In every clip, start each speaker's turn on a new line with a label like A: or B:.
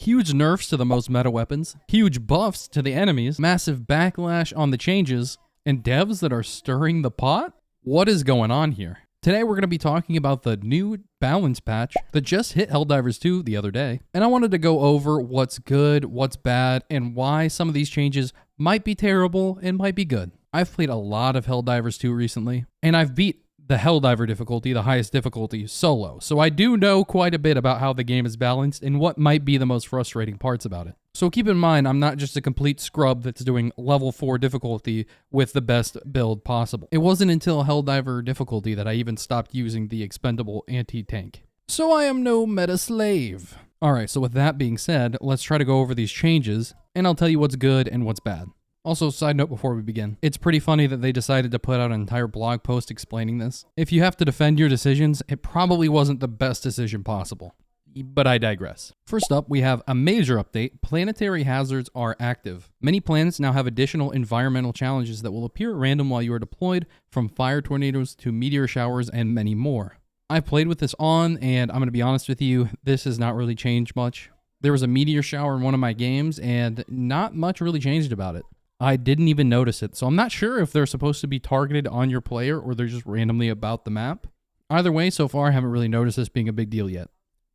A: huge nerfs to the most meta weapons, huge buffs to the enemies, massive backlash on the changes, and devs that are stirring the pot? What is going on here? Today we're going to be talking about the new balance patch that just hit Helldivers 2 the other day, and I wanted to go over what's good, what's bad, and why some of these changes might be terrible and might be good. I've played a lot of Helldivers 2 recently, and I've beat the Helldiver difficulty, the highest difficulty, solo, so I do know quite a bit about how the game is balanced and what might be the most frustrating parts about it. So keep in mind, I'm not just a complete scrub that's doing level 4 difficulty with the best build possible. It wasn't until Helldiver difficulty that I even stopped using the expendable anti-tank. So I am no meta slave. Alright, so with that being said, let's try to go over these changes, and I'll tell you what's good and what's bad. Also, side note before we begin, it's pretty funny that they decided to put out an entire blog post explaining this. If you have to defend your decisions, it probably wasn't the best decision possible. But I digress. First up, we have a major update. Planetary hazards are active. Many planets now have additional environmental challenges that will appear at random while you are deployed, from fire tornadoes to meteor showers and many more. I've played with this on, and I'm going to be honest with you, this has not really changed much. There was a meteor shower in one of my games, and not much really changed about it. I didn't even notice it, so I'm not sure if they're supposed to be targeted on your player or they're just randomly about the map. Either way, so far I haven't really noticed this being a big deal yet.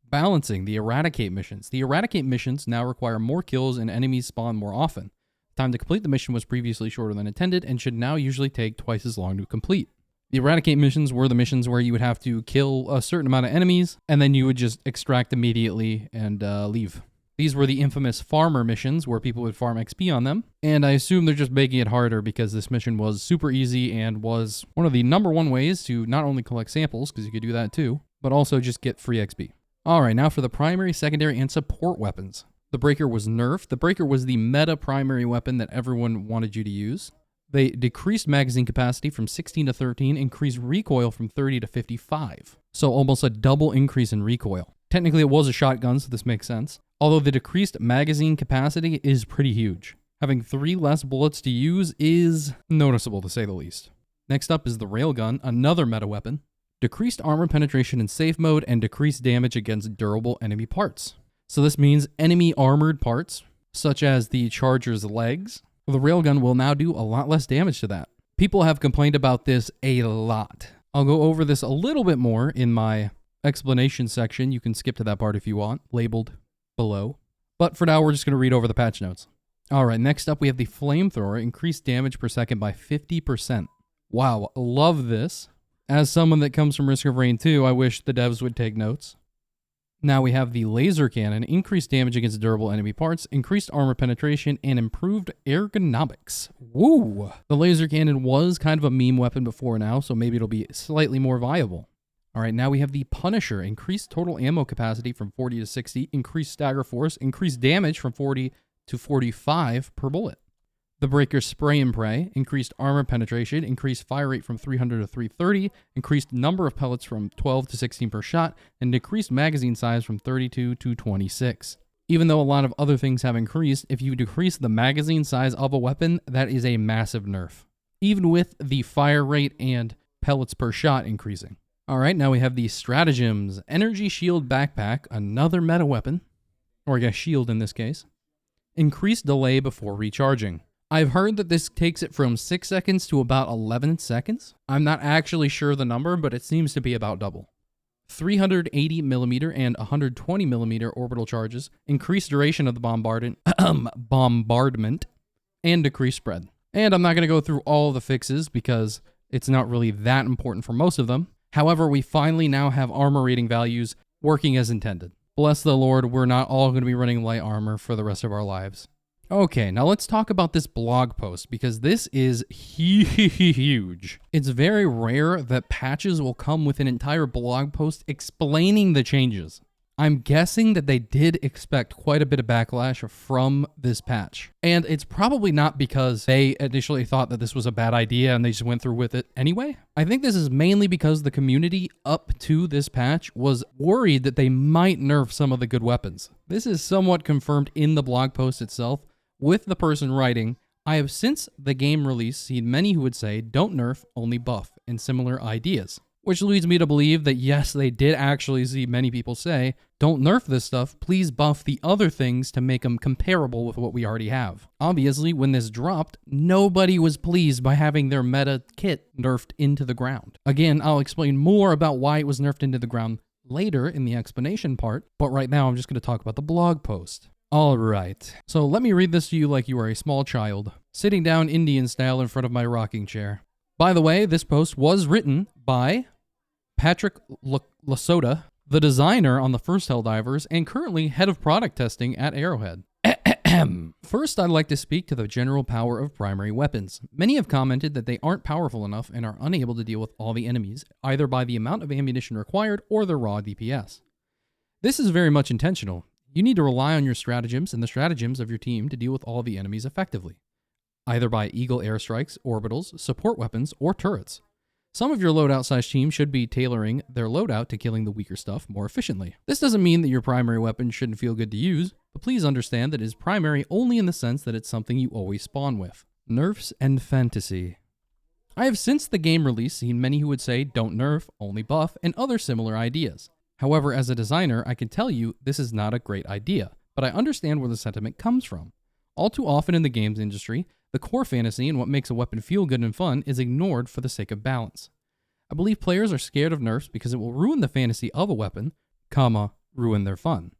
A: Balancing the Eradicate missions. The Eradicate missions now require more kills and enemies spawn more often. Time to complete the mission was previously shorter than intended and should now usually take twice as long to complete. The Eradicate missions were the missions where you would have to kill a certain amount of enemies and then you would just extract immediately and leave. These were the infamous farmer missions where people would farm XP on them, and I assume they're just making it harder because this mission was super easy and was one of the #1 ways to not only collect samples, because you could do that too, but also just get free XP. Alright, now for the primary, secondary, and support weapons. The Breaker was nerfed. The Breaker was the meta primary weapon that everyone wanted you to use. They decreased magazine capacity from 16 to 13, increased recoil from 30 to 55. So almost a double increase in recoil. Technically it was a shotgun, so this makes sense. Although the decreased magazine capacity is pretty huge. Having 3 less bullets to use is noticeable to say the least. Next up is the railgun, another meta weapon. Decreased armor penetration in safe mode and decreased damage against durable enemy parts. So this means enemy armored parts, such as the charger's legs, the railgun will now do a lot less damage to that. People have complained about this a lot. I'll go over this a little bit more in my explanation section. You can skip to that part if you want, labeled below. But for now, we're just going to read over the patch notes. Alright, next up we have the flamethrower, increased damage per second by 50%. Wow, love this. As someone that comes from Risk of Rain 2, I wish the devs would take notes. Now we have the laser cannon, increased damage against durable enemy parts, increased armor penetration, and improved ergonomics. Woo! The laser cannon was kind of a meme weapon before now, so maybe it'll be slightly more viable. Alright, now we have the Punisher, increased total ammo capacity from 40 to 60, increased stagger force, increased damage from 40 to 45 per bullet. The Breaker Spray and Pray, increased armor penetration, increased fire rate from 300 to 330, increased number of pellets from 12 to 16 per shot, and decreased magazine size from 32 to 26. Even though a lot of other things have increased, if you decrease the magazine size of a weapon, that is a massive nerf. Even with the fire rate and pellets per shot increasing. Alright, now we have the Stratagems. Energy Shield Backpack, another meta weapon, or I guess shield in this case. Increased delay before recharging. I've heard that this takes it from 6 seconds to about 11 seconds. I'm not actually sure the number, but it seems to be about double. 380mm and 120mm orbital charges, increased duration of the bombardment, and decreased spread. And I'm not going to go through all the fixes because it's not really that important for most of them. However, we finally now have armor rating values working as intended. Bless the Lord, we're not all going to be running light armor for the rest of our lives. Okay, now let's talk about this blog post because this is huge. It's very rare that patches will come with an entire blog post explaining the changes. I'm guessing that they did expect quite a bit of backlash from this patch. And it's probably not because they initially thought that this was a bad idea and they just went through with it anyway. I think this is mainly because the community up to this patch was worried that they might nerf some of the good weapons. This is somewhat confirmed in the blog post itself with the person writing, "I have since the game release seen many who would say don't nerf, only buff," and similar ideas. Which leads me to believe that yes, they did actually see many people say, don't nerf this stuff, please buff the other things to make them comparable with what we already have. Obviously, when this dropped, nobody was pleased by having their meta kit nerfed into the ground. Again, I'll explain more about why it was nerfed into the ground later in the explanation part, but right now I'm just going to talk about the blog post. Alright, so let me read this to you like you are a small child, sitting down Indian style in front of my rocking chair. By the way, this post was written by Patrick Lasota, the designer on the first Helldivers and currently head of product testing at Arrowhead. First, I'd like to speak to the general power of primary weapons. Many have commented that they aren't powerful enough and are unable to deal with all the enemies, either by the amount of ammunition required or their raw DPS. This is very much intentional. You need to rely on your stratagems and the stratagems of your team to deal with all the enemies effectively, either by Eagle airstrikes, orbitals, support weapons, or turrets. Some of your loadout size team should be tailoring their loadout to killing the weaker stuff more efficiently. This doesn't mean that your primary weapon shouldn't feel good to use, but please understand that it is primary only in the sense that it's something you always spawn with. Nerfs and fantasy. I have since the game release seen many who would say don't nerf, only buff, and other similar ideas. However, as a designer, I can tell you this is not a great idea, but I understand where the sentiment comes from. All too often in the games industry, the core fantasy and what makes a weapon feel good and fun is ignored for the sake of balance. I believe players are scared of nerfs because it will ruin the fantasy of a weapon, ruin their fun.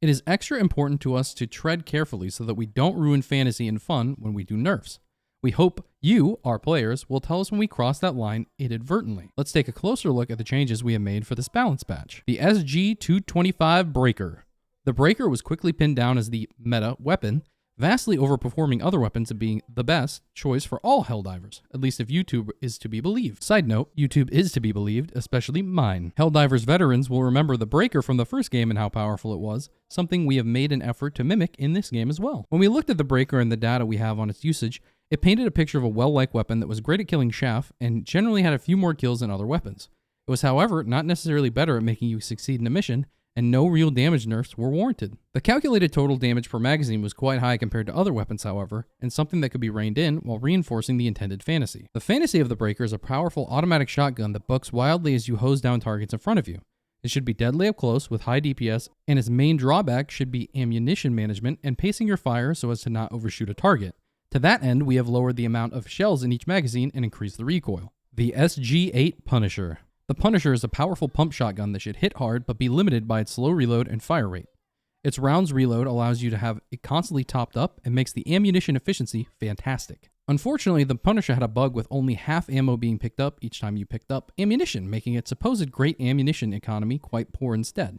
A: It is extra important to us to tread carefully so that we don't ruin fantasy and fun when we do nerfs. We hope you, our players, will tell us when we cross that line inadvertently. Let's take a closer look at the changes we have made for this balance patch. The SG-225 Breaker. The Breaker was quickly pinned down as the meta weapon, vastly overperforming other weapons and being the best choice for all Helldivers, at least if YouTube is to be believed. Side note, YouTube is to be believed, especially mine. Helldivers veterans will remember the Breaker from the first game and how powerful it was, something we have made an effort to mimic in this game as well. When we looked at the Breaker and the data we have on its usage, it painted a picture of a well-liked weapon that was great at killing chaff and generally had a few more kills than other weapons. It was, however, not necessarily better at making you succeed in a mission, and no real damage nerfs were warranted. The calculated total damage per magazine was quite high compared to other weapons, however, and something that could be reined in while reinforcing the intended fantasy. The fantasy of the Breaker is a powerful automatic shotgun that bucks wildly as you hose down targets in front of you. It should be deadly up close with high DPS, and its main drawback should be ammunition management and pacing your fire so as to not overshoot a target. To that end, we have lowered the amount of shells in each magazine and increased the recoil. The SG-8 Punisher. The Punisher is a powerful pump shotgun that should hit hard but be limited by its slow reload and fire rate. Its rounds reload allows you to have it constantly topped up and makes the ammunition efficiency fantastic. Unfortunately, the Punisher had a bug with only half ammo being picked up each time you picked up ammunition, making its supposed great ammunition economy quite poor instead.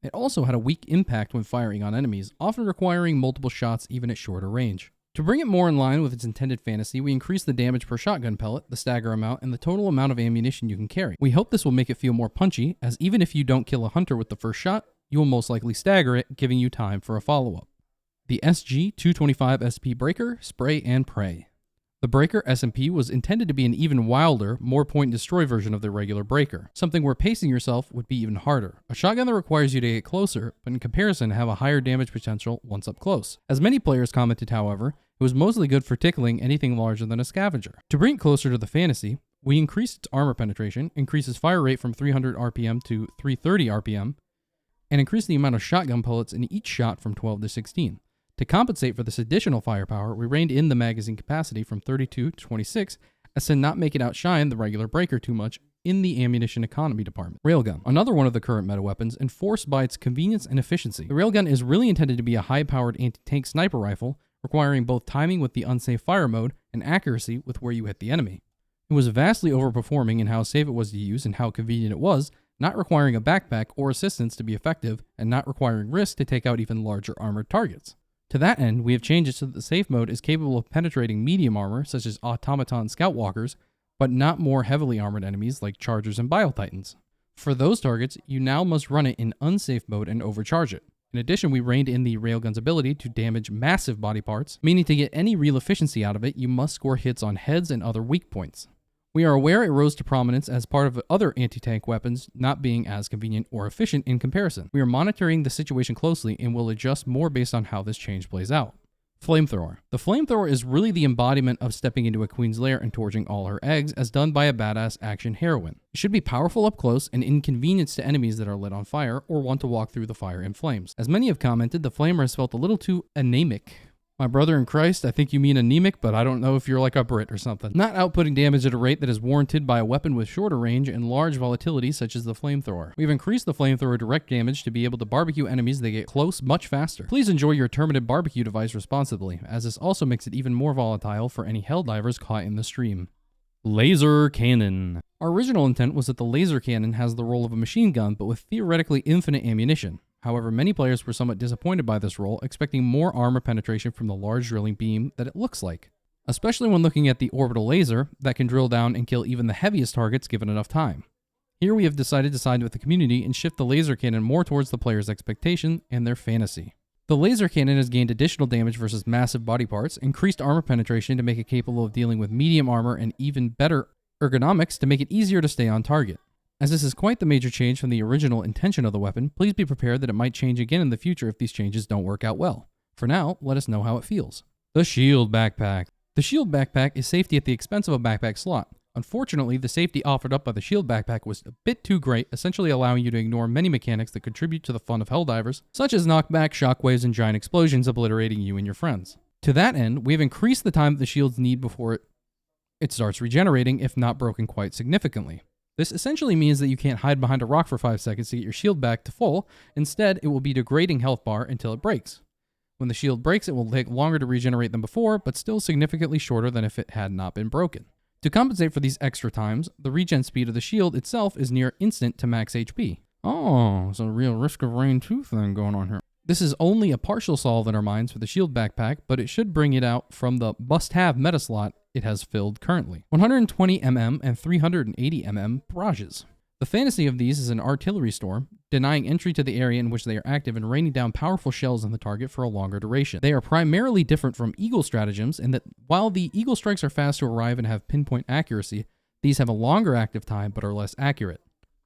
A: It also had a weak impact when firing on enemies, often requiring multiple shots even at shorter range. To bring it more in line with its intended fantasy, we increased the damage per shotgun pellet, the stagger amount, and the total amount of ammunition you can carry. We hope this will make it feel more punchy, as even if you don't kill a hunter with the first shot, you will most likely stagger it, giving you time for a follow-up. The SG-225 SP Breaker, Spray and Pray. The Breaker SMP was intended to be an even wilder, more point-and-destroy version of the regular Breaker, something where pacing yourself would be even harder. A shotgun that requires you to get closer, but in comparison have a higher damage potential once up close. As many players commented, however, it was mostly good for tickling anything larger than a scavenger. To bring it closer to the fantasy, we increased its armor penetration, increases fire rate from 300 RPM to 330 RPM, and increased the amount of shotgun pellets in each shot from 12 to 16. To compensate for this additional firepower, we reined in the magazine capacity from 32 to 26 as to not make it outshine the regular Breaker too much in the ammunition economy department. Railgun, another one of the current meta weapons, enforced by its convenience and efficiency. The Railgun is really intended to be a high-powered anti-tank sniper rifle, requiring both timing with the unsafe fire mode and accuracy with where you hit the enemy. It was vastly overperforming in how safe it was to use and how convenient it was, not requiring a backpack or assistance to be effective, and not requiring risk to take out even larger armored targets. To that end, we have changed it so that the safe mode is capable of penetrating medium armor, such as automaton scout walkers, but not more heavily armored enemies like chargers and biotitans. For those targets, you now must run it in unsafe mode and overcharge it. In addition, we reined in the railgun's ability to damage massive body parts, meaning to get any real efficiency out of it, you must score hits on heads and other weak points. We are aware it rose to prominence as part of other anti-tank weapons not being as convenient or efficient in comparison. We are monitoring the situation closely and will adjust more based on how this change plays out. Flamethrower. The flamethrower is really the embodiment of stepping into a queen's lair and torching all her eggs as done by a badass action heroine. It should be powerful up close and inconvenience to enemies that are lit on fire or want to walk through the fire in flames. As many have commented, the flamer has felt a little too anemic. My brother in Christ, I think you mean anemic, but I don't know if you're like a Brit or something. Not outputting damage at a rate that is warranted by a weapon with shorter range and large volatility such as the flamethrower. We've increased the flamethrower direct damage to be able to barbecue enemies that get close much faster. Please enjoy your terminated barbecue device responsibly, as this also makes it even more volatile for any Helldivers caught in the stream. Laser Cannon. Our original intent was that the laser cannon has the role of a machine gun, but with theoretically infinite ammunition. However, many players were somewhat disappointed by this role, expecting more armor penetration from the large drilling beam that it looks like. Especially when looking at the orbital laser that can drill down and kill even the heaviest targets given enough time. Here we have decided to side with the community and shift the laser cannon more towards the player's expectation and their fantasy. The laser cannon has gained additional damage versus massive body parts, increased armor penetration to make it capable of dealing with medium armor, and even better ergonomics to make it easier to stay on target. As this is quite the major change from the original intention of the weapon, please be prepared that it might change again in the future if these changes don't work out well. For now, let us know how it feels. The Shield Backpack. The Shield Backpack is safety at the expense of a backpack slot. Unfortunately, the safety offered up by the Shield Backpack was a bit too great, essentially allowing you to ignore many mechanics that contribute to the fun of Helldivers, such as knockback, shockwaves, and giant explosions obliterating you and your friends. To that end, we have increased the time that the shields need before it starts regenerating, if not broken quite significantly. This essentially means that you can't hide behind a rock for 5 seconds to get your shield back to full. Instead, it will be degrading health bar until it breaks. When the shield breaks, it will take longer to regenerate than before, but still significantly shorter than if it had not been broken. To compensate for these extra times, the regen speed of the shield itself is near instant to max HP. Oh, so a real Risk of Rain 2 thing going on here. This is only a partial solve in our minds for the shield backpack, but it should bring it out from the must-have meta slot it has filled currently. 120mm and 380mm barrages. The fantasy of these is an artillery storm, denying entry to the area in which they are active and raining down powerful shells on the target for a longer duration. They are primarily different from Eagle stratagems in that while the Eagle strikes are fast to arrive and have pinpoint accuracy, these have a longer active time but are less accurate.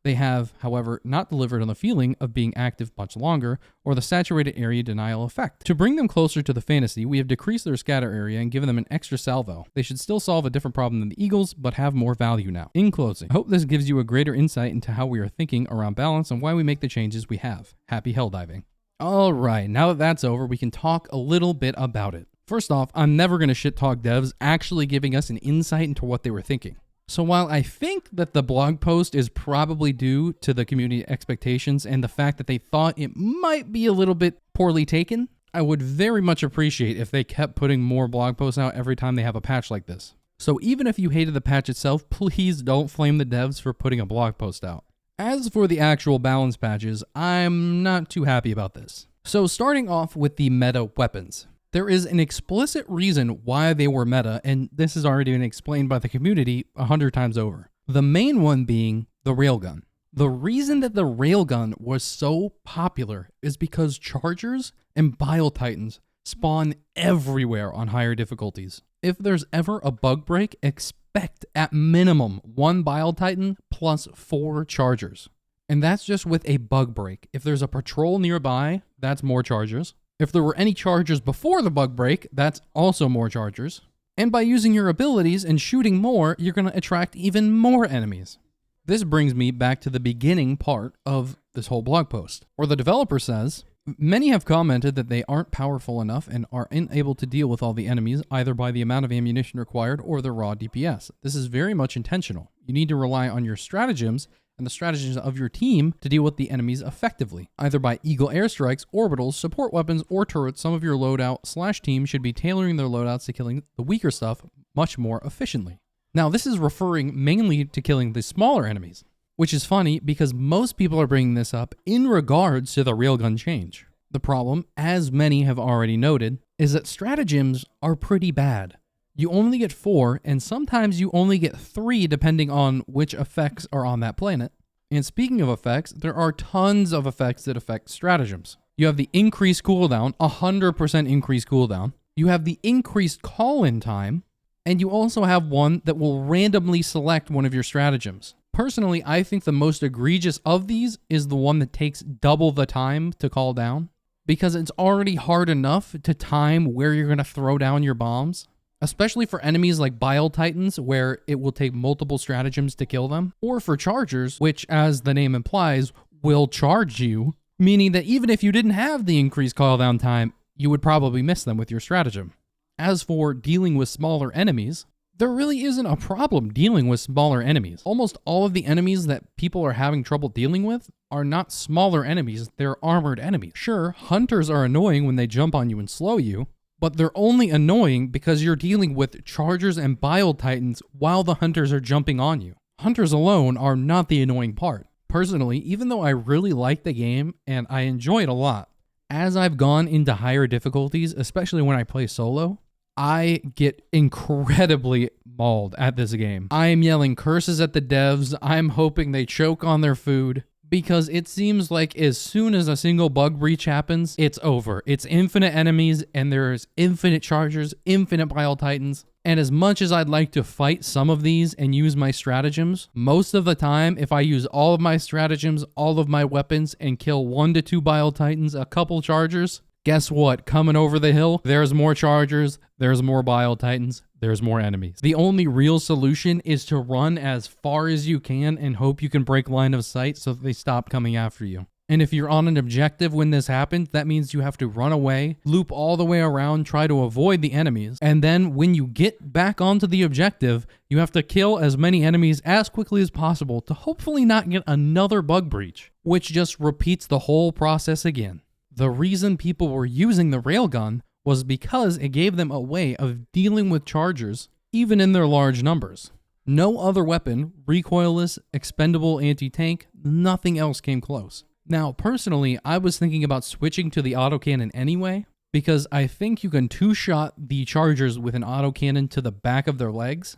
A: They have, however, not delivered on the feeling of being active much longer or the saturated area denial effect. To bring them closer to the fantasy, we have decreased their scatter area and given them an extra salvo. They should still solve a different problem than the Eagles, but have more value now. In closing, I hope this gives you a greater insight into how we are thinking around balance and why we make the changes we have. Happy Helldiving. Alright, now that that's over, we can talk a little bit about it. First off, I'm never going to shit talk devs actually giving us an insight into what they were thinking. So while I think that the blog post is probably due to the community expectations and the fact that they thought it might be a little bit poorly taken, I would very much appreciate if they kept putting more blog posts out every time they have a patch like this. So even if you hated the patch itself, please don't flame the devs for putting a blog post out. As for the actual balance patches, I'm not too happy about this. So starting off with the meta weapons. There is an explicit reason why they were meta, and this has already been explained by the community 100 times over. The main one being the railgun. The reason that the railgun was so popular is because chargers and bile titans spawn everywhere on higher difficulties. If there's ever a bug break, expect at minimum 1 bile titan plus 4 chargers. And that's just with a bug break. If there's a patrol nearby, that's more chargers. If there were any chargers before the bug break, that's also more chargers. And by using your abilities and shooting more, you're going to attract even more enemies. This brings me back to the beginning part of this whole blog post, where the developer says, many have commented that they aren't powerful enough and are unable to deal with all the enemies, either by the amount of ammunition required or their raw DPS. This is very much intentional. You need to rely on your stratagems and the strategies of your team to deal with the enemies effectively, either by Eagle airstrikes, orbitals, support weapons, or turrets. Some of your loadout / team should be tailoring their loadouts to killing the weaker stuff much more efficiently. Now, this is referring mainly to killing the smaller enemies, which is funny because most people are bringing this up in regards to the railgun change. The problem, as many have already noted, is that stratagems are pretty bad. You only get 4, and sometimes you only get 3 depending on which effects are on that planet. And speaking of effects, there are tons of effects that affect stratagems. You have the increased cooldown, 100% increased cooldown. You have the increased call-in time, and you also have one that will randomly select one of your stratagems. Personally, I think the most egregious of these is the one that takes double the time to call down. because it's already hard enough to time where you're going to throw down your bombs, especially for enemies like Bile Titans, where it will take multiple stratagems to kill them, or for chargers, which, as the name implies, will charge you, meaning that even if you didn't have the increased cooldown time, you would probably miss them with your stratagem. As for dealing with smaller enemies, there really isn't a problem dealing with smaller enemies. Almost all of the enemies that people are having trouble dealing with are not smaller enemies, they're armored enemies. Sure, hunters are annoying when they jump on you and slow you, but they're only annoying because you're dealing with chargers and Bile Titans while the hunters are jumping on you. Hunters alone are not the annoying part. Personally, even though I really like the game and I enjoy it a lot, as I've gone into higher difficulties, especially when I play solo, I get incredibly mauled at this game. I am yelling curses at the devs. I'm hoping they choke on their food because it seems like as soon as a single bug breach happens, it's over. It's infinite enemies and there's infinite chargers, infinite Bile Titans. And as much as I'd like to fight some of these and use my stratagems, most of the time, if I use all of my stratagems, all of my weapons, and kill 1 to 2 Bile Titans, a couple chargers, guess what? Coming over the hill, there's more chargers, there's more Bile Titans, there's more enemies. The only real solution is to run as far as you can and hope you can break line of sight so that they stop coming after you. And if you're on an objective when this happens, that means you have to run away, loop all the way around, try to avoid the enemies, and then when you get back onto the objective, you have to kill as many enemies as quickly as possible to hopefully not get another bug breach, which just repeats the whole process again. The reason people were using the railgun was because it gave them a way of dealing with chargers, even in their large numbers. No other weapon, recoilless, expendable anti-tank, nothing else came close. Now, personally, I was thinking about switching to the autocannon anyway, because I think you can two-shot the chargers with an autocannon to the back of their legs,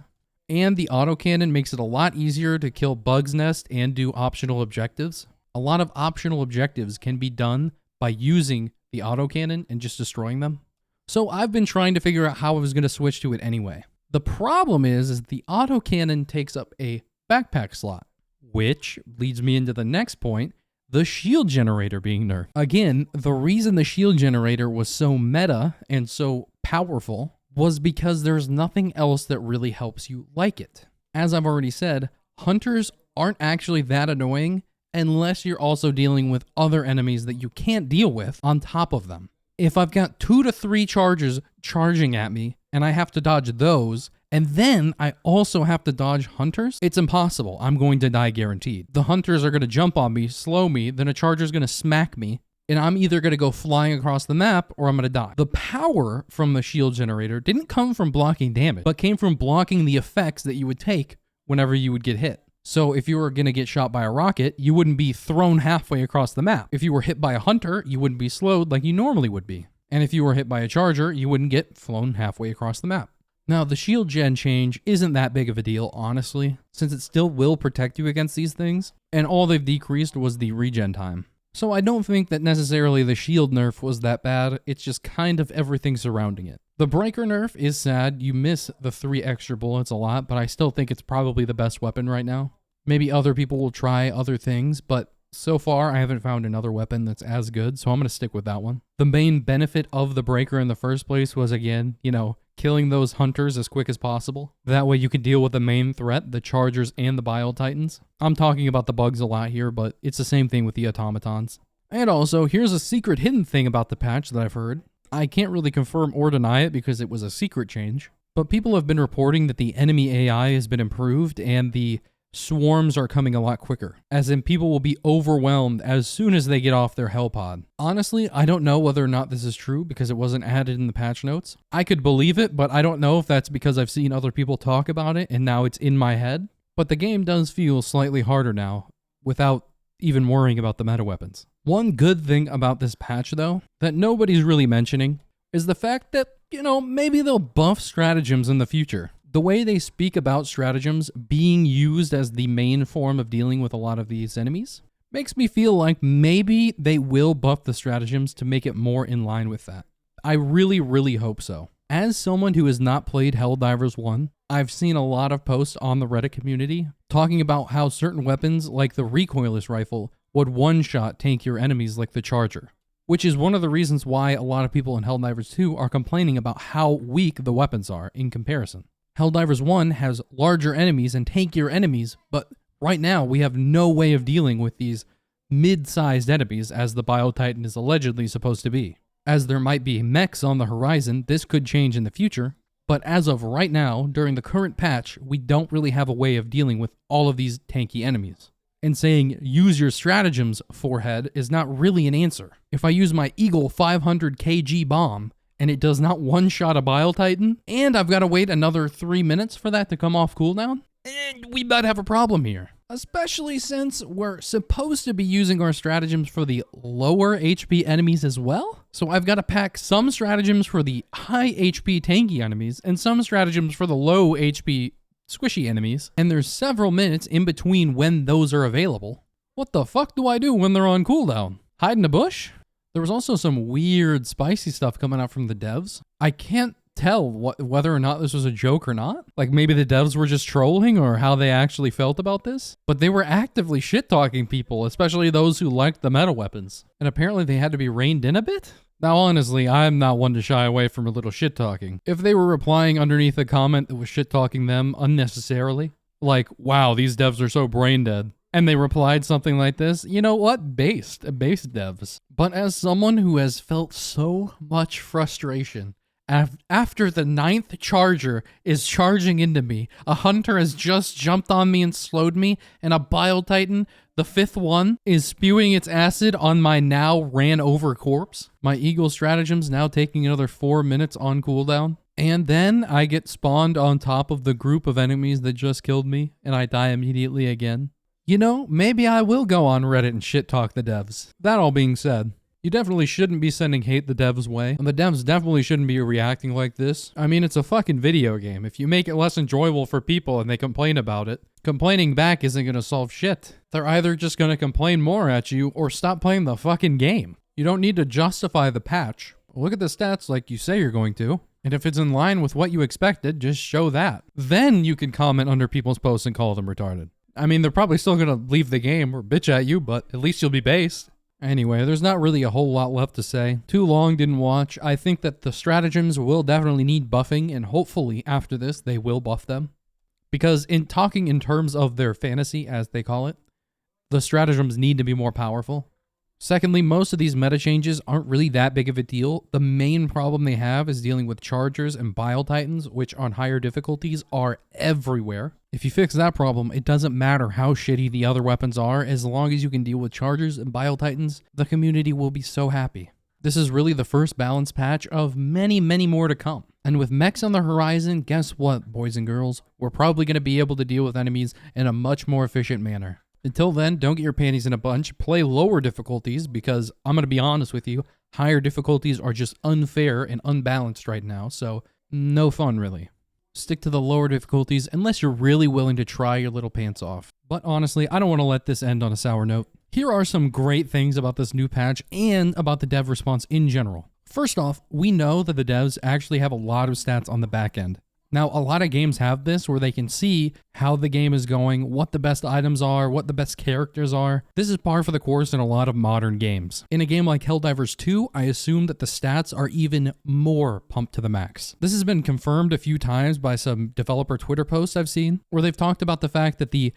A: and the autocannon makes it a lot easier to kill Bug's Nest and do optional objectives. A lot of optional objectives can be done by using the autocannon and just destroying them. So I've been trying to figure out how I was going to switch to it anyway. The problem is the autocannon takes up a backpack slot, which leads me into the next point, the shield generator being nerfed. Again, the reason the shield generator was so meta and so powerful was because there's nothing else that really helps you like it. As I've already said, hunters aren't actually that annoying unless you're also dealing with other enemies that you can't deal with on top of them. If I've got 2 to 3 chargers charging at me and I have to dodge those, and then I also have to dodge hunters, it's impossible. I'm going to die guaranteed. The hunters are going to jump on me, slow me, then a charger's going to smack me, and I'm either going to go flying across the map or I'm going to die. The power from the shield generator didn't come from blocking damage, but came from blocking the effects that you would take whenever you would get hit. So if you were going to get shot by a rocket, you wouldn't be thrown halfway across the map. If you were hit by a hunter, you wouldn't be slowed like you normally would be. And if you were hit by a charger, you wouldn't get flown halfway across the map. Now, the shield gen change isn't that big of a deal, honestly, since it still will protect you against these things, and all they've decreased was the regen time. So I don't think that necessarily the shield nerf was that bad, it's just kind of everything surrounding it. The breaker nerf is sad, you miss the 3 extra bullets a lot, but I still think it's probably the best weapon right now. Maybe other people will try other things, but so far I haven't found another weapon that's as good, so I'm going to stick with that one. The main benefit of the breaker in the first place was, again, killing those hunters as quick as possible. That way you can deal with the main threat, the chargers and the Bile Titans. I'm talking about the bugs a lot here, but it's the same thing with the automatons. And also, here's a secret hidden thing about the patch that I've heard. I can't really confirm or deny it because it was a secret change, but people have been reporting that the enemy AI has been improved and the swarms are coming a lot quicker, as in people will be overwhelmed as soon as they get off their hell pod. Honestly, I don't know whether or not this is true because it wasn't added in the patch notes. I could believe it, but I don't know if that's because I've seen other people talk about it and now it's in my head. But the game does feel slightly harder now without even worrying about the meta weapons. One good thing about this patch though, that nobody's really mentioning, is the fact that, maybe they'll buff stratagems in the future. The way they speak about stratagems being used as the main form of dealing with a lot of these enemies makes me feel like maybe they will buff the stratagems to make it more in line with that. I really, really hope so. As someone who has not played Helldivers 1, I've seen a lot of posts on the Reddit community talking about how certain weapons like the recoilless rifle would one-shot tank your enemies like the charger. which is one of the reasons why a lot of people in Helldivers 2 are complaining about how weak the weapons are in comparison. Helldivers 1 has larger enemies and tankier enemies, but right now we have no way of dealing with these mid-sized enemies as the Biotitan is allegedly supposed to be. As there might be mechs on the horizon, this could change in the future, but as of right now, during the current patch, we don't really have a way of dealing with all of these tanky enemies. And saying, use your stratagems, forehead, is not really an answer. If I use my Eagle 500 kg bomb, and it does not one-shot a Biotitan, and I've got to wait another 3 minutes for that to come off cooldown, we might have a problem here. Especially since we're supposed to be using our stratagems for the lower HP enemies as well. So I've got to pack some stratagems for the high HP tanky enemies, and some stratagems for the low HP squishy enemies, and there's several minutes in between when those are available. What the fuck do I do when they're on cooldown? Hide in a bush? There was also some weird spicy stuff coming out from the devs. I can't tell whether or not this was a joke or not. Like maybe the devs were just trolling or how they actually felt about this. But they were actively shit-talking people, especially those who liked the meta weapons. And apparently they had to be reined in a bit? Now honestly, I'm not one to shy away from a little shit-talking. If they were replying underneath a comment that was shit-talking them unnecessarily, like, wow, these devs are so brain dead, and they replied something like this, you know what? Based devs. But as someone who has felt so much frustration after the 9th charger is charging into me, a hunter has just jumped on me and slowed me, and a Biotitan, the 5th one, is spewing its acid on my now ran over corpse. My Eagle stratagem's now taking another 4 minutes on cooldown. And then I get spawned on top of the group of enemies that just killed me, and I die immediately again. You know, maybe I will go on Reddit and shit talk the devs. That all being said, you definitely shouldn't be sending hate the devs' way, and the devs definitely shouldn't be reacting like this. I mean, it's a fucking video game. If you make it less enjoyable for people and they complain about it, complaining back isn't gonna solve shit. They're either just gonna complain more at you or stop playing the fucking game. You don't need to justify the patch. Look at the stats like you say you're going to, and if it's in line with what you expected, just show that. Then you can comment under people's posts and call them retarded. I mean, they're probably still gonna leave the game or bitch at you, but at least you'll be based. Anyway, there's not really a whole lot left to say. Too long, didn't watch. I think that the stratagems will definitely need buffing, and hopefully after this, they will buff them. Because in talking in terms of their fantasy, as they call it, the stratagems need to be more powerful. Secondly, most of these meta changes aren't really that big of a deal. The main problem they have is dealing with chargers and Biotitans, which on higher difficulties are everywhere. If you fix that problem, it doesn't matter how shitty the other weapons are, as long as you can deal with chargers and Biotitans, the community will be so happy. This is really the first balance patch of many, many more to come. And with mechs on the horizon, guess what, boys and girls? We're probably going to be able to deal with enemies in a much more efficient manner. Until then, don't get your panties in a bunch. Play lower difficulties because, I'm going to be honest with you, higher difficulties are just unfair and unbalanced right now, so no fun really. Stick to the lower difficulties unless you're really willing to try your little pants off. But honestly, I don't want to let this end on a sour note. Here are some great things about this new patch and about the dev response in general. First off, we know that the devs actually have a lot of stats on the back end. Now, a lot of games have this where they can see how the game is going, what the best items are, what the best characters are. This is par for the course in a lot of modern games. In a game like Helldivers 2, I assume that the stats are even more pumped to the max. This has been confirmed a few times by some developer Twitter posts I've seen, where they've talked about the fact that the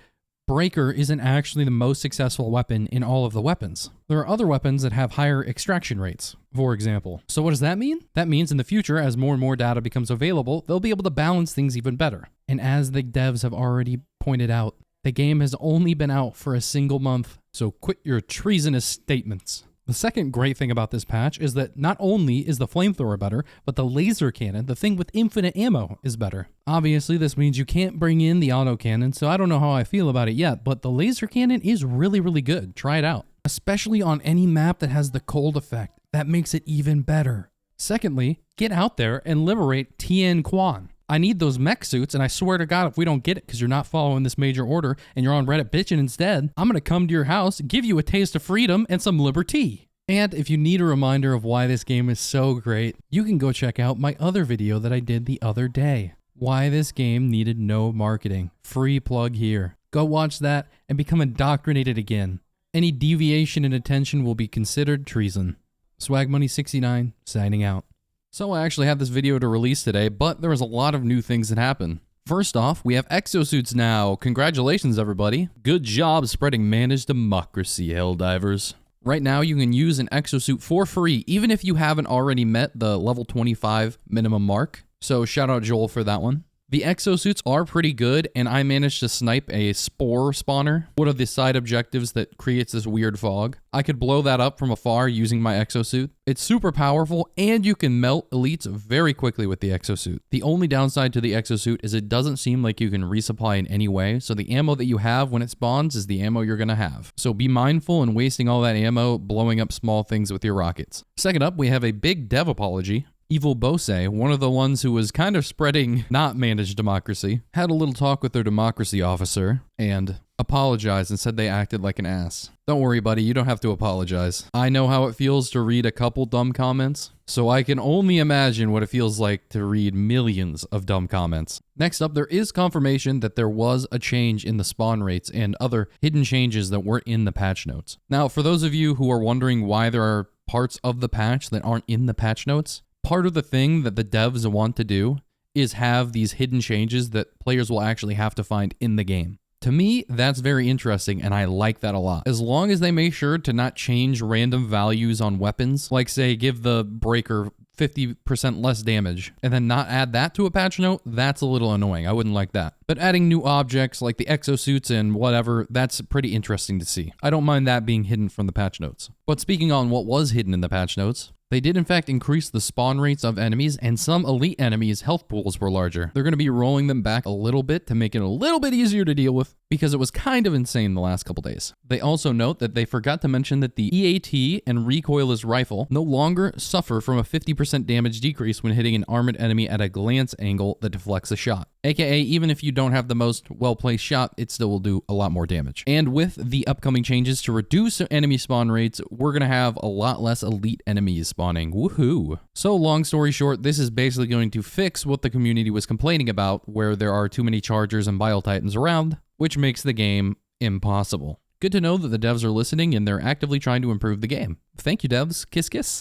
A: Breaker isn't actually the most successful weapon in all of the weapons. There are other weapons that have higher extraction rates, for example. So what does that mean? That means in the future, as more and more data becomes available, they'll be able to balance things even better. And as the devs have already pointed out, the game has only been out for a single month, so quit your treasonous statements. The second great thing about this patch is that not only is the flamethrower better, but the laser cannon, the thing with infinite ammo, is better. Obviously, this means you can't bring in the autocannon, so I don't know how I feel about it yet, but the laser cannon is really, really good. Try it out. Especially on any map that has the cold effect. That makes it even better. Secondly, get out there and liberate Tien Quan. I need those mech suits, and I swear to God, if we don't get it because you're not following this major order and you're on Reddit bitching instead, I'm going to come to your house, give you a taste of freedom and some liberty. And if you need a reminder of why this game is so great, you can go check out my other video that I did the other day. Why this game needed no marketing. Free plug here. Go watch that and become indoctrinated again. Any deviation in attention will be considered treason. Swagmoney69 signing out. So I actually had this video to release today, but there was a lot of new things that happened. First off, we have exosuits now. Congratulations, everybody. Good job spreading managed democracy, Helldivers. Right now, you can use an exosuit for free, even if you haven't already met the level 25 minimum mark. So shout out Joel for that one. The exosuits are pretty good, and I managed to snipe a spore spawner, one of the side objectives that creates this weird fog. I could blow that up from afar using my exosuit. It's super powerful, and you can melt elites very quickly with the exosuit. The only downside to the exosuit is it doesn't seem like you can resupply in any way, so the ammo that you have when it spawns is the ammo you're gonna have. So be mindful in wasting all that ammo blowing up small things with your rockets. Second up, we have a big dev apology. Evil Bose, one of the ones who was kind of spreading not managed democracy, had a little talk with their democracy officer and apologized and said they acted like an ass. Don't worry, buddy, you don't have to apologize. I know how it feels to read a couple dumb comments, so I can only imagine what it feels like to read millions of dumb comments. Next up, there is confirmation that there was a change in the spawn rates and other hidden changes that weren't in the patch notes. Now, for those of you who are wondering why there are parts of the patch that aren't in the patch notes, part of the thing that the devs want to do is have these hidden changes that players will actually have to find in the game. To me, that's very interesting, and I like that a lot. As long as they make sure to not change random values on weapons, like say give the breaker 50% less damage, and then not add that to a patch note, that's a little annoying. I wouldn't like that. But adding new objects like the exosuits and whatever, that's pretty interesting to see. I don't mind that being hidden from the patch notes. But speaking on what was hidden in the patch notes, they did in fact increase the spawn rates of enemies, and some elite enemies' health pools were larger. They're going to be rolling them back a little bit to make it a little bit easier to deal with, because it was kind of insane the last couple days. They also note that they forgot to mention that the EAT and recoilless rifle no longer suffer from a 50% damage decrease when hitting an armored enemy at a glance angle that deflects a shot. AKA, even if you don't have the most well-placed shot, it still will do a lot more damage. And with the upcoming changes to reduce enemy spawn rates, we're going to have a lot less elite enemies spawning. Woohoo! So long story short, this is basically going to fix what the community was complaining about, where there are too many chargers and bile titans around, which makes the game impossible. Good to know that the devs are listening and they're actively trying to improve the game. Thank you, devs. Kiss, kiss.